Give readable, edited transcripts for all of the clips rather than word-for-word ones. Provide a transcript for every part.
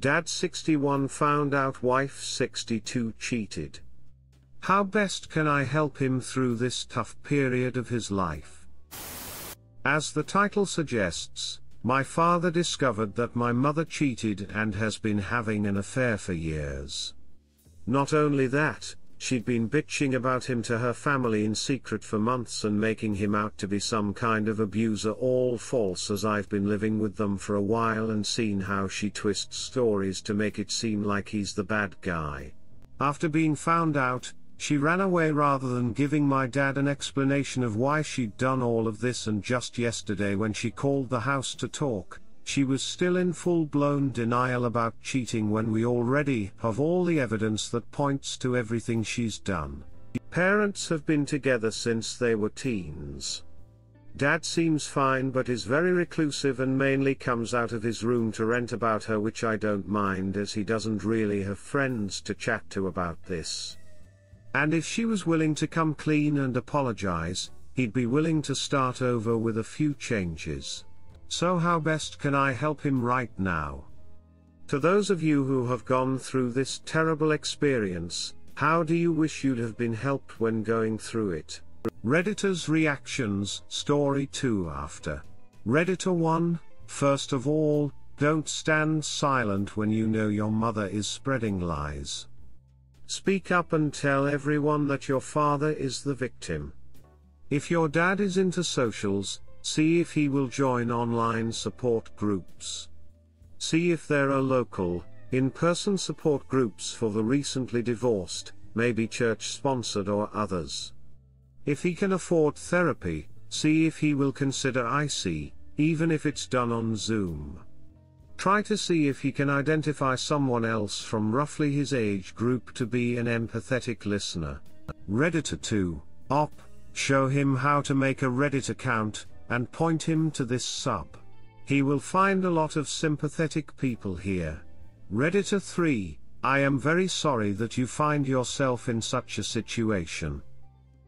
Dad 61 found out wife 62 cheated. How best can I help him through this tough period of his life? As the title suggests, my father discovered that my mother cheated and has been having an affair for years. Not only that, she'd been bitching about him to her family in secret for months and making him out to be some kind of abuser, all false, as I've been living with them for a while and seen how she twists stories to make it seem like he's the bad guy. After being found out, she ran away rather than giving my dad an explanation of why she'd done all of this, and just yesterday when she called the house to talk, she was still in full-blown denial about cheating when we already have all the evidence that points to everything she's done. Parents have been together since they were teens. Dad seems fine but is very reclusive and mainly comes out of his room to rant about her, which I don't mind as he doesn't really have friends to chat to about this. And if she was willing to come clean and apologize, he'd be willing to start over with a few changes. So how best can I help him right now? To those of you who have gone through this terrible experience, how do you wish you'd have been helped when going through it? Redditor's reactions, Story 2 after. Redditor 1, first of all, don't stand silent when you know your mother is spreading lies. Speak up and tell everyone that your father is the victim. If your dad is into socials, see if he will join online support groups. See if there are local, in-person support groups for the recently divorced, maybe church-sponsored or others. If he can afford therapy, see if he will consider IC, even if it's done on Zoom. Try to see if he can identify someone else from roughly his age group to be an empathetic listener. Redditor 2, op, show him how to make a Reddit account, and point him to this sub. He will find a lot of sympathetic people here. Redditor 3, I am very sorry that you find yourself in such a situation.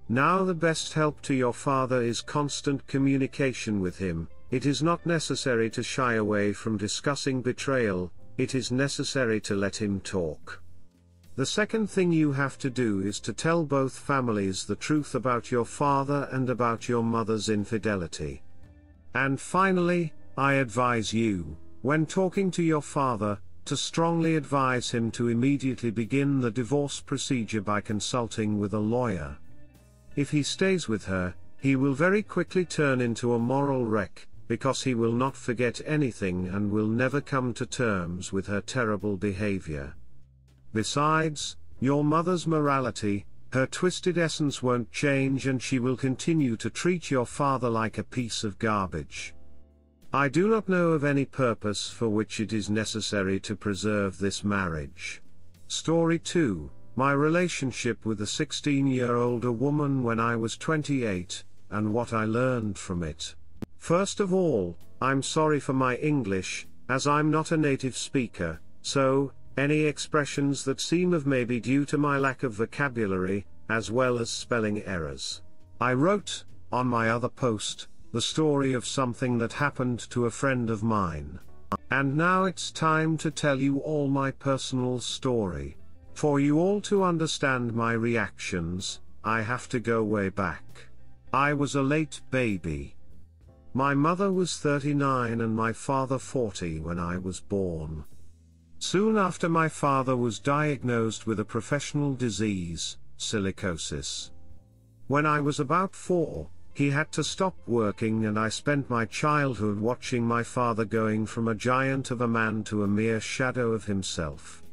Now the best help to your father is constant communication with him. It is not necessary to shy away from discussing betrayal, it is necessary to let him talk. The second thing you have to do is to tell both families the truth about your father and about your mother's infidelity. And finally, I advise you, when talking to your father, to strongly advise him to immediately begin the divorce procedure by consulting with a lawyer. If he stays with her, he will very quickly turn into a moral wreck, because he will not forget anything and will never come to terms with her terrible behavior. Besides, your mother's morality, her twisted essence won't change, and she will continue to treat your father like a piece of garbage. I do not know of any purpose for which it is necessary to preserve this marriage. Story 2, my relationship with a 16-year-older woman when I was 28, and what I learned from it. First of all, I'm sorry for my English, as I'm not a native speaker, so, any expressions that seem of may be due to my lack of vocabulary, as well as spelling errors. I wrote, on my other post, the story of something that happened to a friend of mine. And now it's time to tell you all my personal story. For you all to understand my reactions, I have to go way back. I was a late baby. My mother was 39 and my father 40 when I was born. Soon after, my father was diagnosed with a professional disease, silicosis. When I was about 4, he had to stop working, and I spent my childhood watching my father going from a giant of a man to a mere shadow of himself.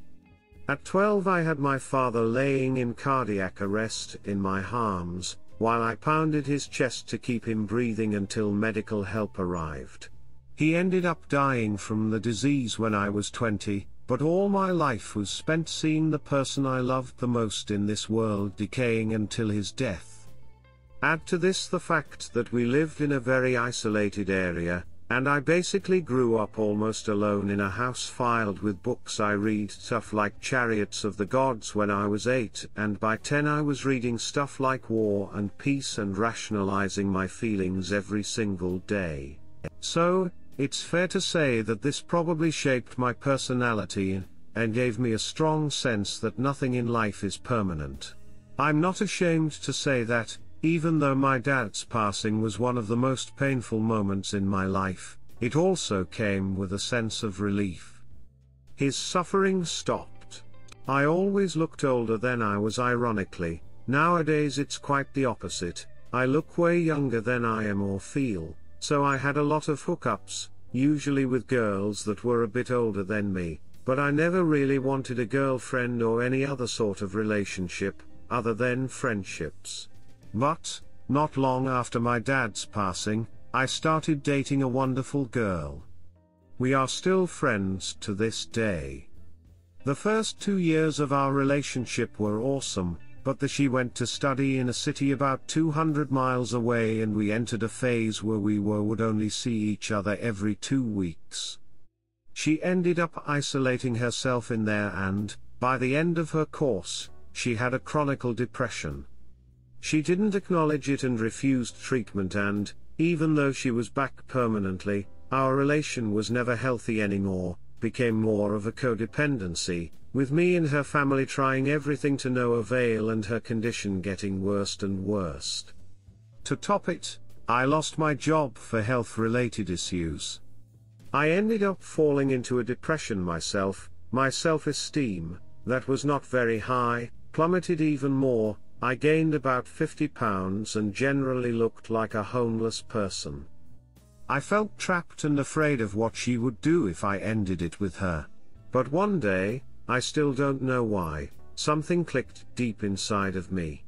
At 12 I had my father laying in cardiac arrest in my arms, while I pounded his chest to keep him breathing until medical help arrived. He ended up dying from the disease when I was 20, but all my life was spent seeing the person I loved the most in this world decaying until his death. Add to this the fact that we lived in a very isolated area, and I basically grew up almost alone in a house filled with books. I read stuff like Chariots of the Gods when I was 8, and by 10 I was reading stuff like War and Peace and rationalizing my feelings every single day. So, it's fair to say that this probably shaped my personality, and gave me a strong sense that nothing in life is permanent. I'm not ashamed to say that, even though my dad's passing was one of the most painful moments in my life, it also came with a sense of relief. His suffering stopped. I always looked older than I was, ironically. Nowadays it's quite the opposite. I look way younger than I am or feel, so I had a lot of hookups, usually with girls that were a bit older than me, but I never really wanted a girlfriend or any other sort of relationship, other than friendships. But, not long after my dad's passing, I started dating a wonderful girl. We are still friends to this day. The first 2 years of our relationship were awesome, but she went to study in a city about 200 miles away, and we entered a phase where we would only see each other every 2 weeks. She ended up isolating herself in there, and, by the end of her course, she had a chronic depression. She didn't acknowledge it and refused treatment, and, even though she was back permanently, our relation was never healthy anymore, became more of a codependency, with me and her family trying everything to no avail and her condition getting worse and worse. To top it, I lost my job for health-related issues. I ended up falling into a depression myself. My self-esteem, that was not very high, plummeted even more. I gained about 50 pounds and generally looked like a homeless person. I felt trapped and afraid of what she would do if I ended it with her. But one day, I still don't know why, something clicked deep inside of me.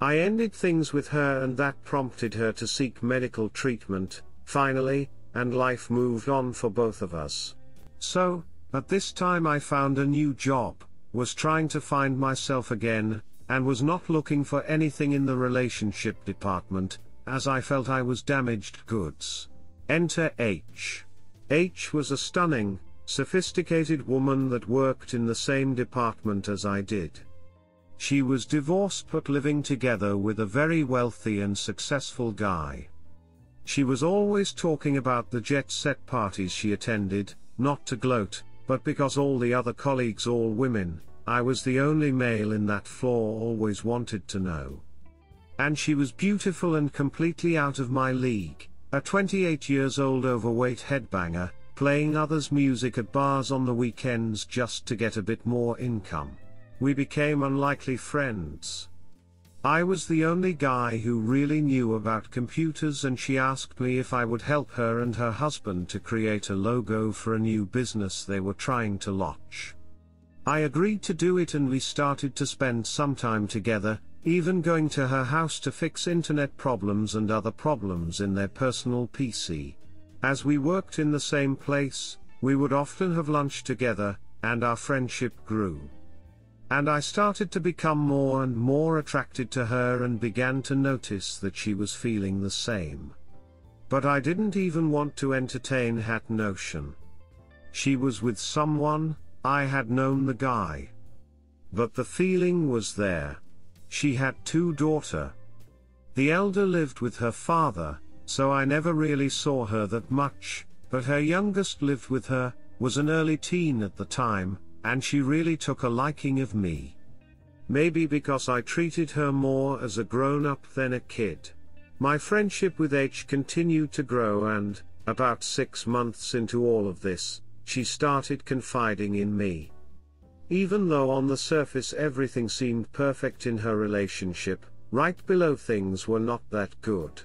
I ended things with her, and that prompted her to seek medical treatment, finally, and life moved on for both of us. So, at this time I found a new job, was trying to find myself again, and was not looking for anything in the relationship department, as I felt I was damaged goods. Enter H. H was a stunning, sophisticated woman that worked in the same department as I did. She was divorced but living together with a very wealthy and successful guy. She was always talking about the jet-set parties she attended, not to gloat, but because all the other colleagues all women, I was the only male in that floor, always wanted to know. And she was beautiful and completely out of my league, a 28-years-old overweight headbanger, playing others' music at bars on the weekends just to get a bit more income. We became unlikely friends. I was the only guy who really knew about computers, and she asked me if I would help her and her husband to create a logo for a new business they were trying to launch. I agreed to do it, and we started to spend some time together, even going to her house to fix internet problems and other problems in their personal PC. As we worked in the same place, we would often have lunch together, and our friendship grew. And I started to become more and more attracted to her and began to notice that she was feeling the same. But I didn't even want to entertain that notion. She was with someone, I had known the guy. But the feeling was there. She had 2 daughters. The elder lived with her father, so I never really saw her that much, but her youngest lived with her, was an early teen at the time, and she really took a liking of me. Maybe because I treated her more as a grown-up than a kid. My friendship with H continued to grow, and, about 6 months into all of this, she started confiding in me. Even though on the surface everything seemed perfect in her relationship, right below things were not that good.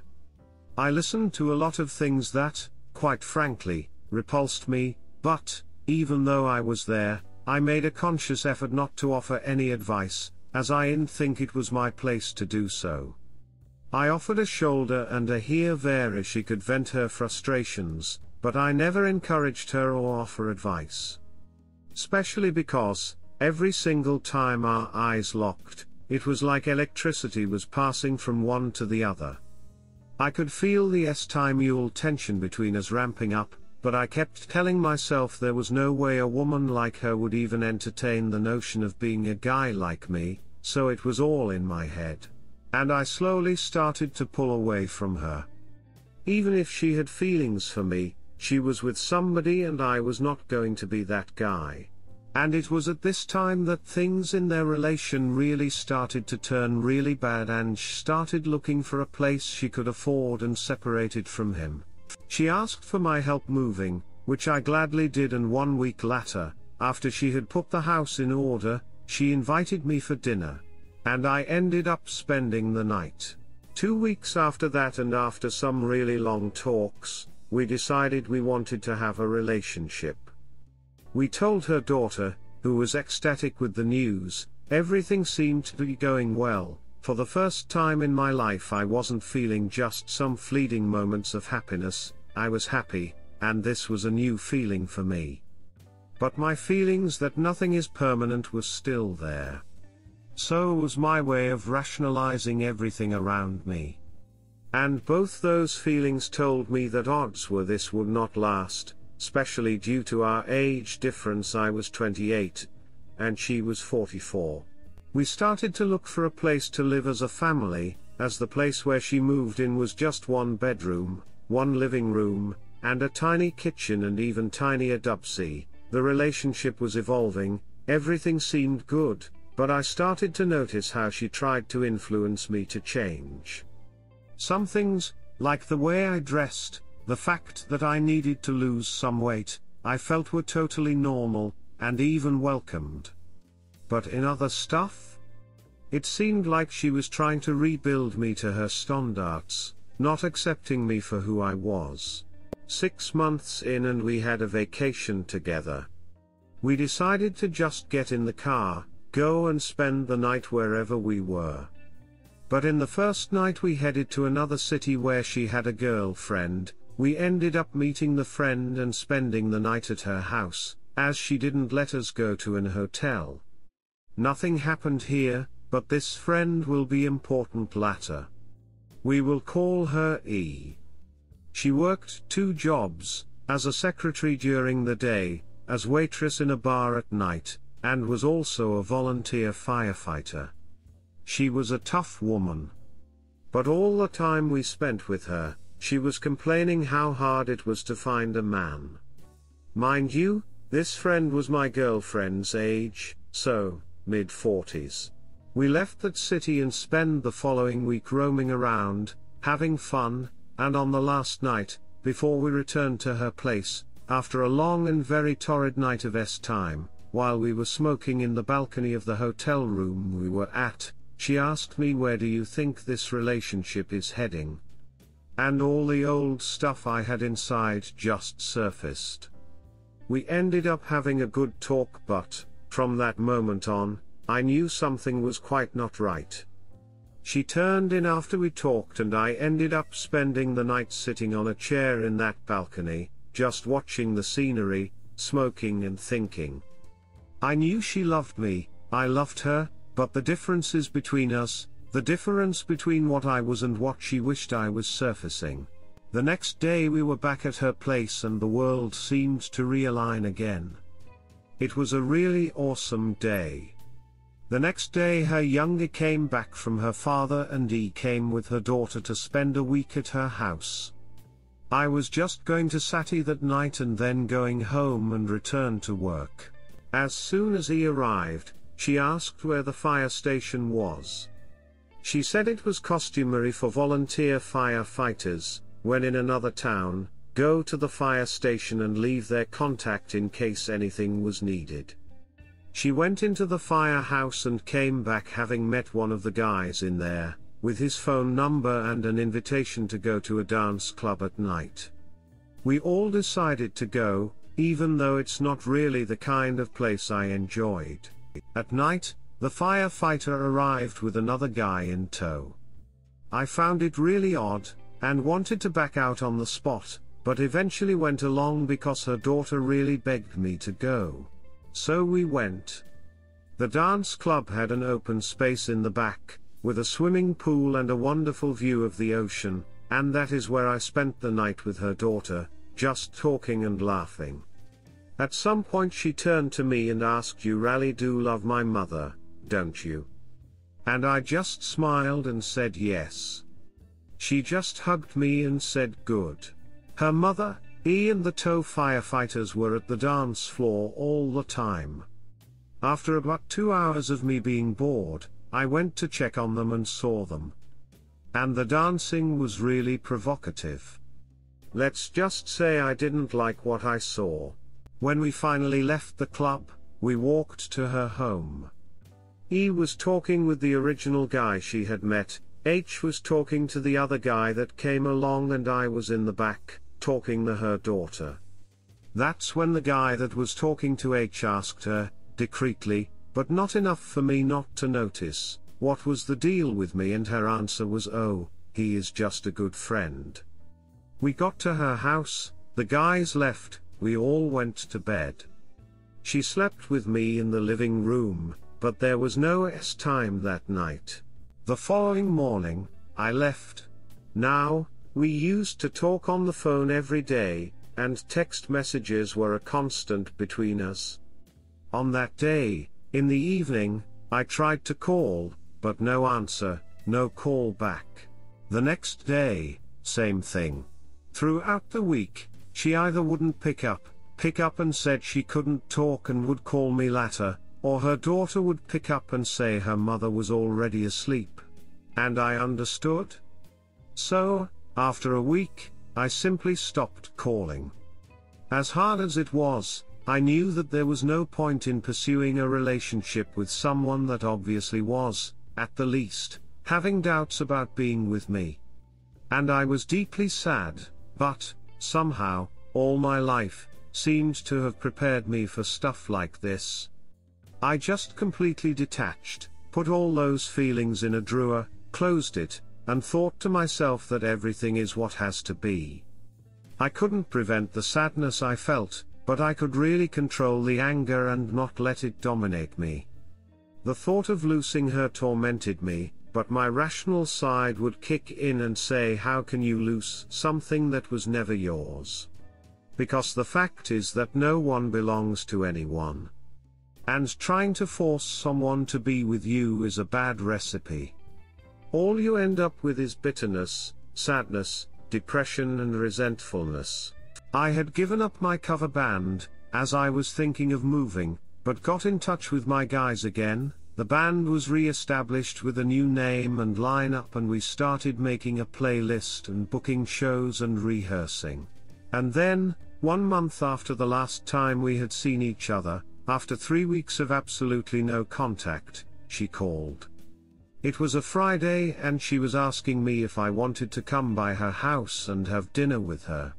I listened to a lot of things that, quite frankly, repulsed me, but, even though I was there, I made a conscious effort not to offer any advice, as I didn't think it was my place to do so. I offered a shoulder and a here there as she could vent her frustrations, but I never encouraged her or offer advice. Especially because, every single time our eyes locked, it was like electricity was passing from one to the other. I could feel the S-time-mule tension between us ramping up, but I kept telling myself there was no way a woman like her would even entertain the notion of being a guy like me, so it was all in my head. And I slowly started to pull away from her. Even if she had feelings for me, she was with somebody and I was not going to be that guy. And it was at this time that things in their relation really started to turn really bad, and she started looking for a place she could afford and separated from him. She asked for my help moving, which I gladly did, and 1 week later, after she had put the house in order, she invited me for dinner. And I ended up spending the night. 2 weeks after that, and after some really long talks, we decided we wanted to have a relationship. We told her daughter, who was ecstatic with the news. Everything seemed to be going well. For the first time in my life I wasn't feeling just some fleeting moments of happiness. I was happy, and this was a new feeling for me. But my feelings that nothing is permanent was still there. So was my way of rationalizing everything around me. And both those feelings told me that odds were this would not last, especially due to our age difference. I was 28, and she was 44. We started to look for a place to live as a family, as the place where she moved in was just 1 bedroom, 1 living room, and a tiny kitchen, and even tinier dubsy. The relationship was evolving, everything seemed good, but I started to notice how she tried to influence me to change. Some things, like the way I dressed, the fact that I needed to lose some weight, I felt were totally normal, and even welcomed. But in other stuff? It seemed like she was trying to rebuild me to her standards, not accepting me for who I was. 6 months in and we had a vacation together. We decided to just get in the car, go and spend the night wherever we were. But in the first night we headed to another city where she had a girlfriend. We ended up meeting the friend and spending the night at her house, as she didn't let us go to an hotel. Nothing happened here, but this friend will be important later. We will call her E. She worked 2 jobs, as a secretary during the day, as waitress in a bar at night, and was also a volunteer firefighter. She was a tough woman. But all the time we spent with her, she was complaining how hard it was to find a man. Mind you, this friend was my girlfriend's age, so, mid-40s. We left that city and spent the following week roaming around, having fun, and on the last night, before we returned to her place, after a long and very torrid night of time, while we were smoking in the balcony of the hotel room we were at, she asked me, "Where do you think this relationship is heading?" And all the old stuff I had inside just surfaced. We ended up having a good talk, but, from that moment on, I knew something was quite not right. She turned in after we talked and I ended up spending the night sitting on a chair in that balcony, just watching the scenery, smoking and thinking. I knew she loved me, I loved her, but the differences between us, the difference between what I was and what she wished I was, surfacing. The next day we were back at her place and the world seemed to realign again. It was a really awesome day. The next day her younger came back from her father and E came with her daughter to spend a week at her house. I was just going to Sati that night and then going home and return to work. As soon as E arrived, she asked where the fire station was. She said it was customary for volunteer firefighters, when in another town, go to the fire station and leave their contact in case anything was needed. She went into the firehouse and came back having met one of the guys in there, with his phone number and an invitation to go to a dance club at night. We all decided to go, even though it's not really the kind of place I enjoyed. At night, the firefighter arrived with another guy in tow. I found it really odd, and wanted to back out on the spot, but eventually went along because her daughter really begged me to go. So we went. The dance club had an open space in the back, with a swimming pool and a wonderful view of the ocean, and that is where I spent the night with her daughter, just talking and laughing. At some point she turned to me and asked, "You really do love my mother, don't you?" And I just smiled and said yes. She just hugged me and said good. Her mother, E and the tow firefighters were at the dance floor all the time. After about 2 hours of me being bored, I went to check on them and saw them. And the dancing was really provocative. Let's just say I didn't like what I saw. When we finally left the club, we walked to her home. E was talking with the original guy she had met, H was talking to the other guy that came along, and I was in the back, talking to her daughter. That's when the guy that was talking to H asked her, discreetly, but not enough for me not to notice, what was the deal with me, and her answer was, "Oh, he is just a good friend." We got to her house, the guys left, we all went to bed. She slept with me in the living room, but there was no time that night. The following morning, I left. Now, we used to talk on the phone every day, and text messages were a constant between us. On that day, in the evening, I tried to call, but no answer, no call back. The next day, same thing. Throughout the week, she either wouldn't pick up and said she couldn't talk and would call me later, or her daughter would pick up and say her mother was already asleep. And I understood. So, after a week, I simply stopped calling. As hard as it was, I knew that there was no point in pursuing a relationship with someone that obviously was, at the least, having doubts about being with me. And I was deeply sad, but, somehow, all my life, seemed to have prepared me for stuff like this. I just completely detached, put all those feelings in a drawer, closed it, and thought to myself that everything is what has to be. I couldn't prevent the sadness I felt, but I could really control the anger and not let it dominate me. The thought of losing her tormented me, but my rational side would kick in and say, how can you lose something that was never yours? Because the fact is that no one belongs to anyone. And trying to force someone to be with you is a bad recipe. All you end up with is bitterness, sadness, depression and resentfulness. I had given up my cover band, as I was thinking of moving, but got in touch with my guys again. The band was re-established with a new name and lineup, and we started making a playlist and booking shows and rehearsing. And then, 1 month after the last time we had seen each other, after 3 weeks of absolutely no contact, she called. It was a Friday and she was asking me if I wanted to come by her house and have dinner with her.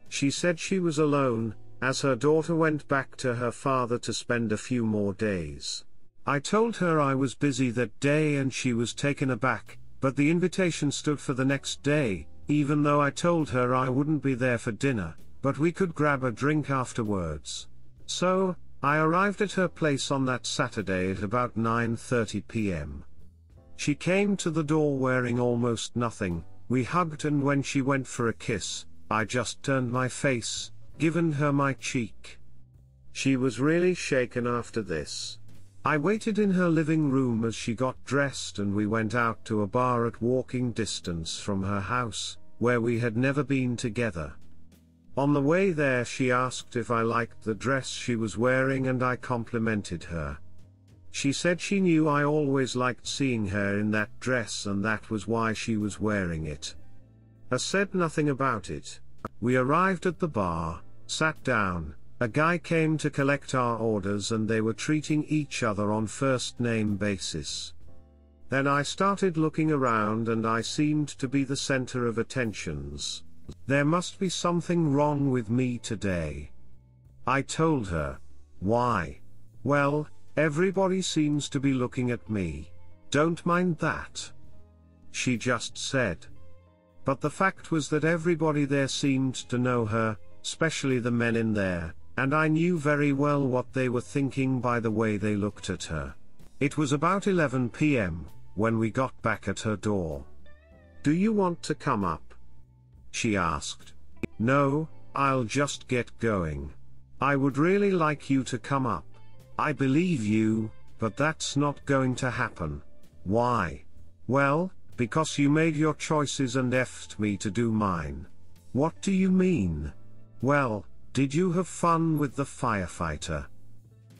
She said she was alone, as her daughter went back to her father to spend a few more days. I told her I was busy that day and she was taken aback, but the invitation stood for the next day, even though I told her I wouldn't be there for dinner, but we could grab a drink afterwards. So, I arrived at her place on that Saturday at about 9:30 p.m. She came to the door wearing almost nothing, we hugged, and when she went for a kiss, I just turned my face, given her my cheek. She was really shaken after this. I waited in her living room as she got dressed and we went out to a bar at walking distance from her house, where we had never been together. On the way there she asked if I liked the dress she was wearing and I complimented her. She said she knew I always liked seeing her in that dress and that was why she was wearing it. I said nothing about it. We arrived at the bar, sat down, a guy came to collect our orders and they were treating each other on first name basis. Then I started looking around and I seemed to be the center of attentions. There must be something wrong with me today. I told her. Why? Well, everybody seems to be looking at me. Don't mind that. She just said. But the fact was that everybody there seemed to know her, especially the men in there, and I knew very well what they were thinking by the way they looked at her. It was about 11 p.m. when we got back at her door. Do you want to come up? She asked. No, I'll just get going. I would really like you to come up. I believe you, but that's not going to happen. Why? Well, because you made your choices and effed me to do mine. What do you mean? Well, did you have fun with the firefighter?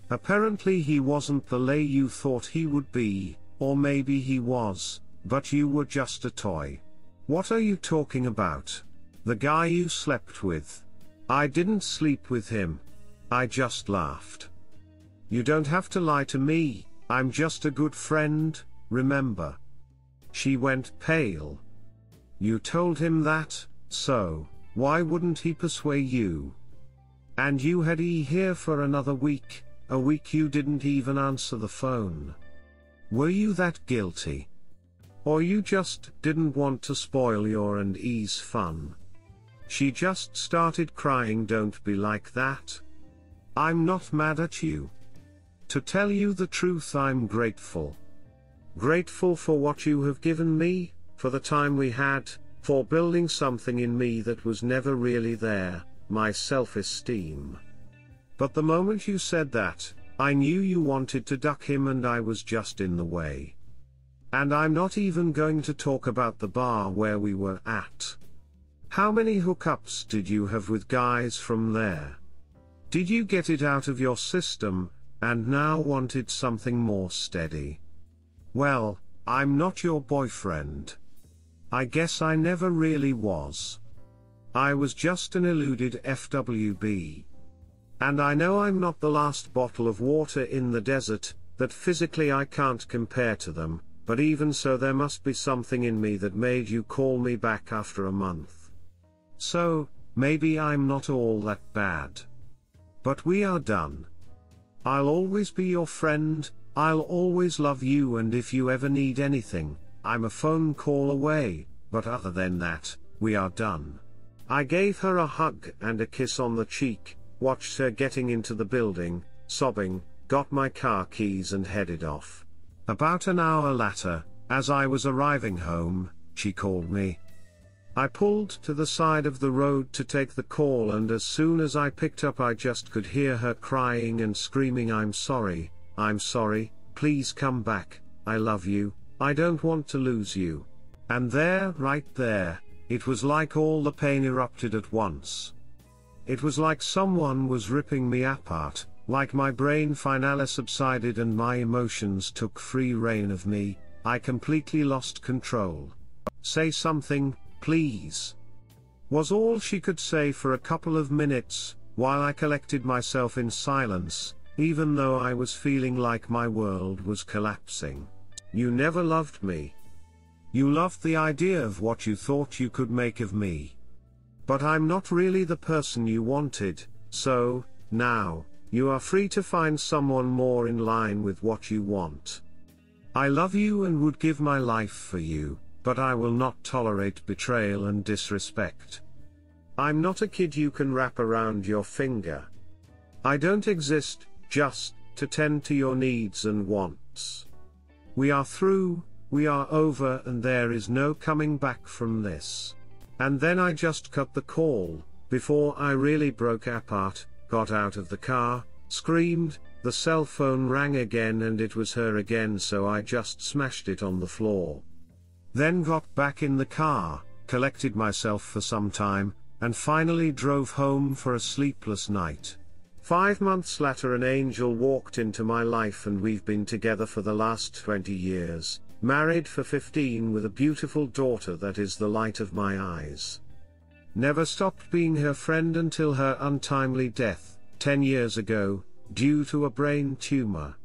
Apparently he wasn't the lay you thought he would be, or maybe he was, but you were just a toy. What are you talking about? The guy you slept with? I didn't sleep with him. I just laughed. You don't have to lie to me, I'm just a good friend, remember? She went pale. You told him that, so why wouldn't he persuade you? And you had here for another week, a week you didn't even answer the phone. Were you that guilty? Or you just didn't want to spoil your and E's fun? She just started crying. Don't be like that. I'm not mad at you. To tell you the truth, I'm grateful. Grateful for what you have given me, for the time we had, for building something in me that was never really there, my self-esteem. But the moment you said that, I knew you wanted to duck him and I was just in the way. And I'm not even going to talk about the bar where we were at. How many hookups did you have with guys from there? Did you get it out of your system, and now wanted something more steady? Well, I'm not your boyfriend. I guess I never really was. I was just an eluded FWB. And I know I'm not the last bottle of water in the desert, that physically I can't compare to them, but even so there must be something in me that made you call me back after a month. So, maybe I'm not all that bad. But we are done. I'll always be your friend, I'll always love you, and if you ever need anything, I'm a phone call away, but other than that, we are done. I gave her a hug and a kiss on the cheek, watched her getting into the building, sobbing, got my car keys and headed off. About an hour later, as I was arriving home, she called me. I pulled to the side of the road to take the call, and as soon as I picked up I just could hear her crying and screaming, I'm sorry, please come back, I love you, I don't want to lose you. And there, right there, it was like all the pain erupted at once. It was like someone was ripping me apart, like my brain finally subsided and my emotions took free rein of me, I completely lost control. Say something, please, was all she could say for a couple of minutes, while I collected myself in silence, even though I was feeling like my world was collapsing. You never loved me. You loved the idea of what you thought you could make of me. But I'm not really the person you wanted, so, now, you are free to find someone more in line with what you want. I love you and would give my life for you, but I will not tolerate betrayal and disrespect. I'm not a kid you can wrap around your finger. I don't exist, just, to tend to your needs and wants. We are through, we are over, and there is no coming back from this. And then I just cut the call, before I really broke apart, got out of the car, screamed, the cell phone rang again and it was her again, so I just smashed it on the floor. Then got back in the car, collected myself for some time, and finally drove home for a sleepless night. 5 months later an angel walked into my life and we've been together for the last 20 years, married for 15 with a beautiful daughter that is the light of my eyes. Never stopped being her friend until her untimely death, 10 years ago, due to a brain tumor.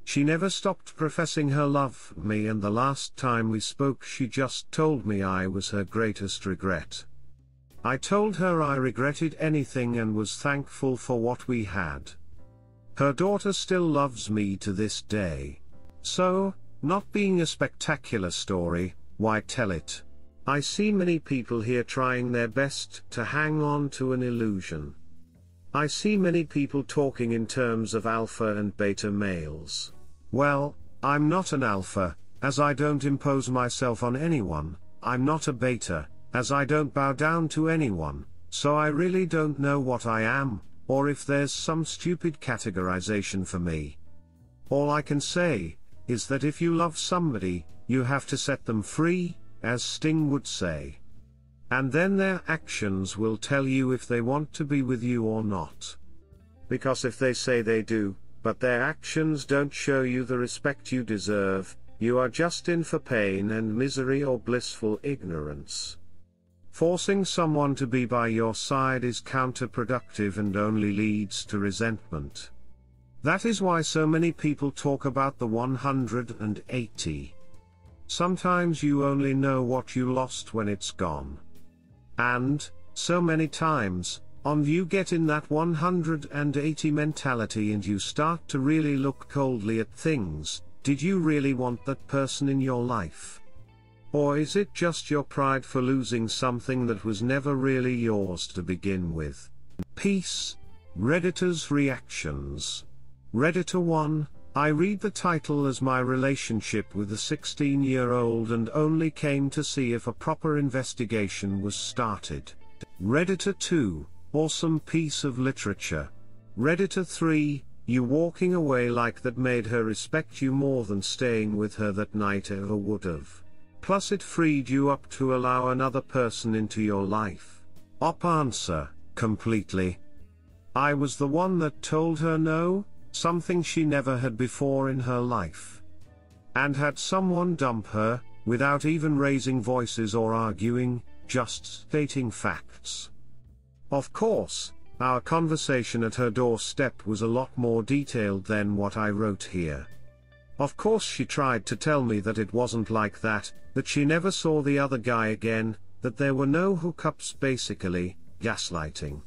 She never stopped professing her love for me, and the last time we spoke she just told me I was her greatest regret. I told her I regretted anything and was thankful for what we had. Her daughter still loves me to this day. So, not being a spectacular story, why tell it? I see many people here trying their best to hang on to an illusion. I see many people talking in terms of alpha and beta males. Well, I'm not an alpha, as I don't impose myself on anyone, I'm not a beta, as I don't bow down to anyone, so I really don't know what I am, or if there's some stupid categorization for me. All I can say is that if you love somebody, you have to set them free, as Sting would say. And then their actions will tell you if they want to be with you or not. Because if they say they do, but their actions don't show you the respect you deserve, you are just in for pain and misery or blissful ignorance. Forcing someone to be by your side is counterproductive and only leads to resentment. That is why so many people talk about the 180. Sometimes you only know what you lost when it's gone. And, so many times, you get in that 180 mentality and you start to really look coldly at things. Did you really want that person in your life? Or is it just your pride for losing something that was never really yours to begin with? Peace. Redditor's reactions. Redditor 1, I read the title as my relationship with a 16-year-old and only came to see if a proper investigation was started. Redditor 2, awesome piece of literature. Redditor 3, you walking away like that made her respect you more than staying with her that night ever would have. Plus it freed you up to allow another person into your life. Answer, completely. I was the one that told her no, something she never had before in her life. And had someone dump her, without even raising voices or arguing, just stating facts. Of course, our conversation at her doorstep was a lot more detailed than what I wrote here. Of course she tried to tell me that it wasn't like that she never saw the other guy again, that there were no hookups, basically, gaslighting.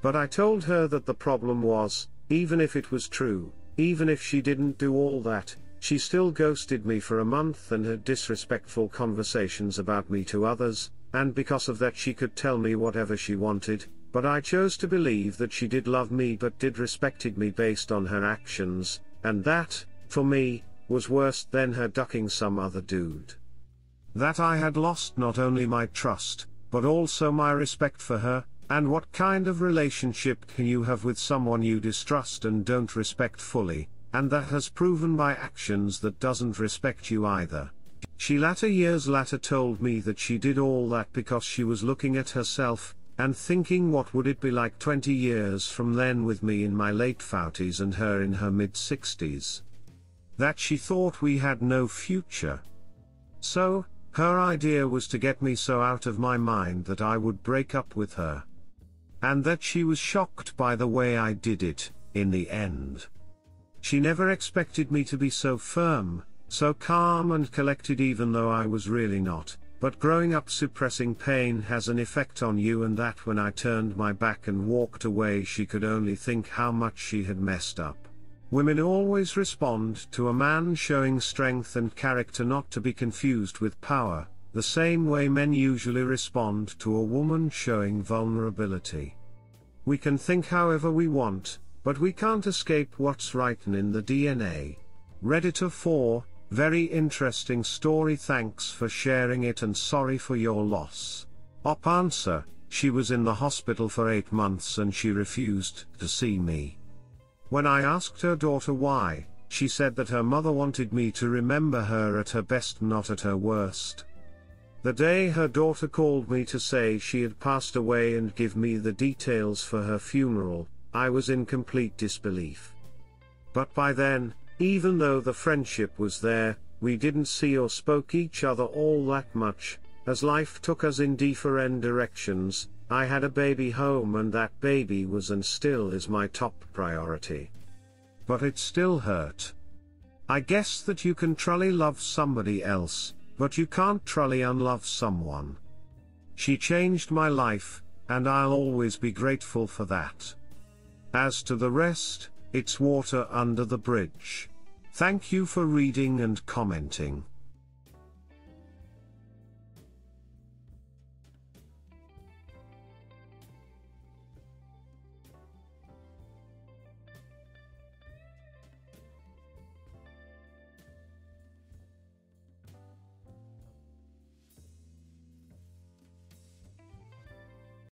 But I told her that the problem was, even if it was true, even if she didn't do all that, she still ghosted me for a month and had disrespectful conversations about me to others, and because of that she could tell me whatever she wanted, but I chose to believe that she did love me but did respected me based on her actions, and that, for me, was worse than her ducking some other dude. That I had lost not only my trust, but also my respect for her, and what kind of relationship can you have with someone you distrust and don't respect fully, and that has proven by actions that doesn't respect you either. She years later told me that she did all that because she was looking at herself, and thinking what would it be like 20 years from then with me in my late 40s and her in her mid-60s. That she thought we had no future. So, her idea was to get me so out of my mind that I would break up with her. And that she was shocked by the way I did it, in the end. She never expected me to be so firm, so calm and collected even though I was really not, but growing up suppressing pain has an effect on you, and that when I turned my back and walked away she could only think how much she had messed up. Women always respond to a man showing strength and character, not to be confused with power, the same way men usually respond to a woman showing vulnerability. We can think however we want, but we can't escape what's written in the DNA. Redditor 4, very interesting story, thanks for sharing it and sorry for your loss. Answer, she was in the hospital for 8 months and she refused to see me. When I asked her daughter why, she said that her mother wanted me to remember her at her best, not at her worst. The day her daughter called me to say she had passed away and give me the details for her funeral, I was in complete disbelief. But by then, even though the friendship was there, we didn't see or spoke each other all that much, as life took us in different directions. I had a baby home and that baby was and still is my top priority. But it still hurt. I guess that you can truly love somebody else, but you can't truly unlove someone. She changed my life, and I'll always be grateful for that. As to the rest, it's water under the bridge. Thank you for reading and commenting.